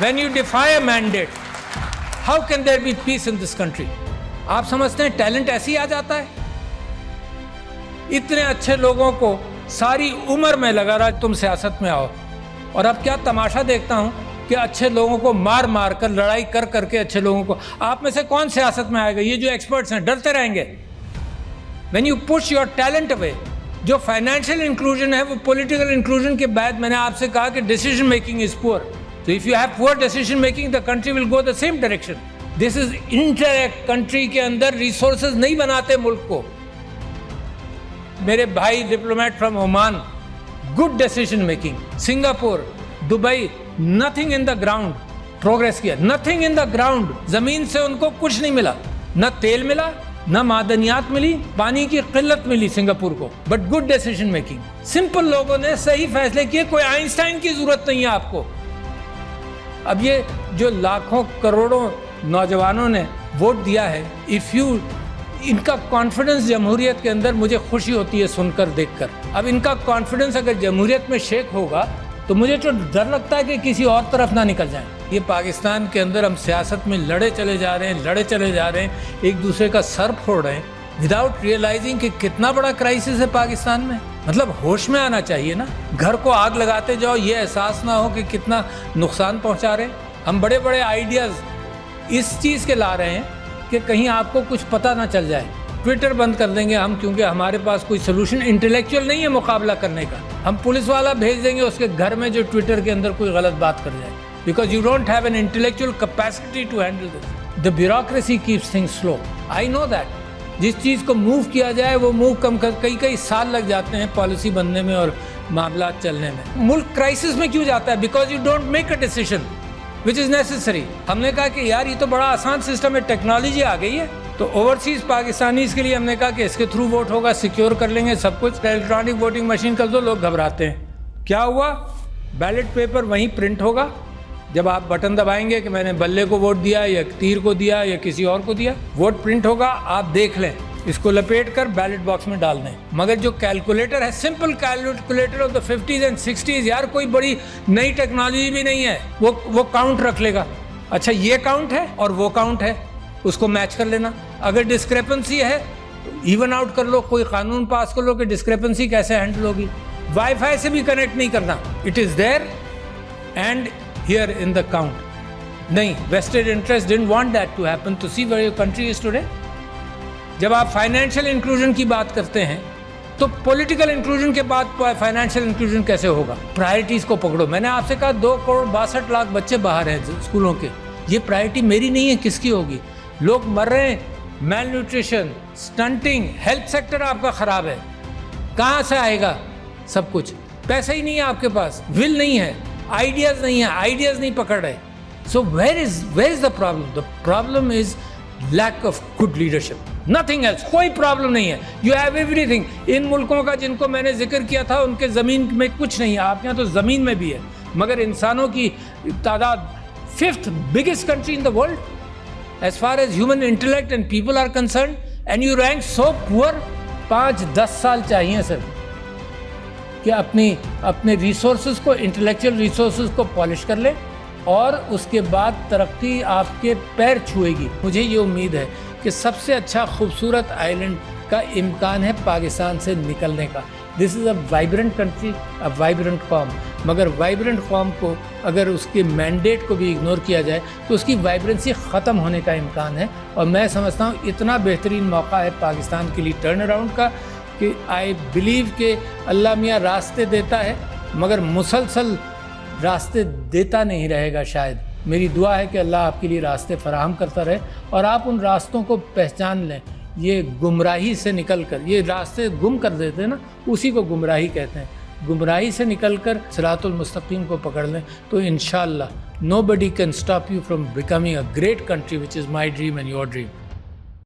When you defy a mandate, how can there be peace in this country? आप समझते हैं talent ऐसे ही आ जाता है? इतने अच्छे लोगों को सारी उम्र में लगा रहा तुम सियासत में आओ, और अब क्या तमाशा देखता हूं कि अच्छे लोगों को मार मार कर, लड़ाई कर करके अच्छे लोगों को, आप में से कौन सियासत में आएगा? ये जो एक्सपर्ट्स हैं डरते रहेंगे। When you push your talent away, जो फाइनेंशियल इंक्लूजन है वो पॉलिटिकल इंक्लूजन के बाद मैंने आपसे कहा कि decision making is poor. So if you have poor decision making, the country will go the same direction. This is interact country के अंदर resources नहीं बनाते मुल्क को। मेरे भाई diplomat from Oman, good decision making. Singapore, Dubai, nothing in the ground, progress किया, nothing in the ground. जमीन से उनको कुछ नहीं मिला, न तेल मिला, न मादनियात मिली, पानी की किल्लत मिली सिंगापुर को, but good decision making. Simple लोगों ने सही फैसले किए, कोई आइंस्टाइन की जरूरत नहीं है आपको। अब ये जो लाखों करोड़ों नौजवानों ने वोट दिया है, इफ़ यू, इनका कॉन्फिडेंस जमहूरियत के अंदर मुझे खुशी होती है सुनकर देखकर। अब इनका कॉन्फिडेंस अगर जमहूरियत में शेक होगा तो मुझे तो डर लगता है कि किसी और तरफ ना निकल जाए। ये पाकिस्तान के अंदर हम सियासत में लड़े चले जा रहे हैं, एक दूसरे का सर फोड़ रहे हैं विदाउट रियलाइजिंग कि कितना बड़ा क्राइसिस है पाकिस्तान में। मतलब होश में आना चाहिए ना। घर को आग लगाते जाओ, ये एहसास ना हो कि कितना नुकसान पहुंचा रहे हैं। हम बड़े बड़े आइडियाज़ इस चीज़ के ला रहे हैं कि कहीं आपको कुछ पता ना चल जाए। ट्विटर बंद कर देंगे हम, क्योंकि हमारे पास कोई सोल्यूशन इंटेलेक्चुअल नहीं है मुकाबला करने का। हम पुलिस वाला भेज देंगे उसके घर में जो ट्विटर के अंदर कोई गलत बात कर जाए, because you don't have an intellectual capacity to handle this. The bureaucracy keeps things slow, I know that. जिस चीज़ को मूव किया जाए वो मूव कम कर, कई साल लग जाते हैं पॉलिसी बनने में और मामला चलने में। मुल्क क्राइसिस में क्यों जाता है? Because you don't make a decision which is necessary. हमने कहा कि यार ये तो बड़ा आसान सिस्टम है, टेक्नोलॉजी आ गई है, तो ओवरसीज़ पाकिस्तानीज़ के लिए हमने कहा कि इसके थ्रू वोट होगा, सिक्योर कर लेंगे सब कुछ। इलेक्ट्रॉनिक वोटिंग मशीन कर दो, लोग घबराते हैं। क्या हुआ? बैलेट पेपर वहीं प्रिंट होगा। जब आप बटन दबाएंगे कि मैंने बल्ले को वोट दिया या तीर को दिया या किसी और को दिया, वोट प्रिंट होगा, आप देख लें, इसको लपेट कर बैलेट बॉक्स में डाल दें। मगर जो कैलकुलेटर है, simple calculator of the 50s and 60s, यार कोई बड़ी नई टेक्नोलॉजी भी नहीं है, वो काउंट रख लेगा। अच्छा ये काउंट है और वो काउंट है, उसको मैच कर लेना। अगर डिस्क्रेपेंसी है तो इवन आउट कर लो, कोई कानून पास कर लो कि डिस्क्रेपेंसी कैसे हैंडल होगी। वाईफाई से भी कनेक्ट नहीं करना, it is there and here in the count. नहीं, vested interest didn't want that to happen, to see where your country is today. जब आप फाइनेंशियल इंक्लूजन की बात करते हैं तो पॉलिटिकल इंक्लूजन के बाद फाइनेंशियल इंक्लूजन कैसे होगा? प्रायोरिटीज़ को पकड़ो। मैंने आपसे कहा 2,62,00,000 बच्चे बाहर हैं स्कूलों के, ये प्रायोरिटी मेरी नहीं है, किसकी होगी? लोग मर रहे हैं, mail nutrition, stunting, health sector आपका ख़राब है, कहाँ से आएगा सब कुछ? पैसा ही नहीं है आपके पास, विल नहीं है, आइडियाज़ नहीं है, आइडियाज़ नहीं पकड़ रहे। So where is the problem? The problem is lack of good leadership, nothing else. कोई प्रॉब्लम नहीं है, यू हैव एवरीथिंग। इन मुल्कों का जिनको मैंने जिक्र किया था उनके ज़मीन में कुछ नहीं है, आपके यहाँ तो ज़मीन में भी है, मगर इंसानों की तादाद 5th biggest country in the world as far as human intellect and people are concerned, and you rank so poor। 5-10 साल चाहिए सर कि अपने रिसोर्सेज को, इंटेलेक्चुअल रिसोर्सेज को पॉलिश कर ले, और उसके बाद तरक्की आपके पैर छुएगी। मुझे ये उम्मीद है कि सबसे अच्छा खूबसूरत आइलैंड का इम्कान है पाकिस्तान से निकलने का। This is a vibrant country, a vibrant com, मगर वाइब्रेंट कॉम को अगर उसके मैंडेट को भी इग्नोर किया जाए तो उसकी वाइब्रेंसी ख़त्म होने का इम्कान है। और मैं समझता हूँ इतना बेहतरीन मौका है पाकिस्तान के लिए टर्न अराउंड का कि आई बिलीव कि अल्लाह मियाँ रास्ते देता है, मगर मुसलसल रास्ते देता नहीं रहेगा शायद। मेरी दुआ है कि अल्लाह आपके लिए रास्ते फराहम करता रहे और आप उन रास्तों को पहचान लें। ये गुमराही से निकलकर, ये रास्ते गुम कर देते हैं ना, उसी को गुमराही कहते हैं। गुमराही से निकलकर सिरातुल मुस्तकीम को पकड़ लें तो इंशाअल्लाह nobody can stop you from becoming a great country, which is my dream and your dream.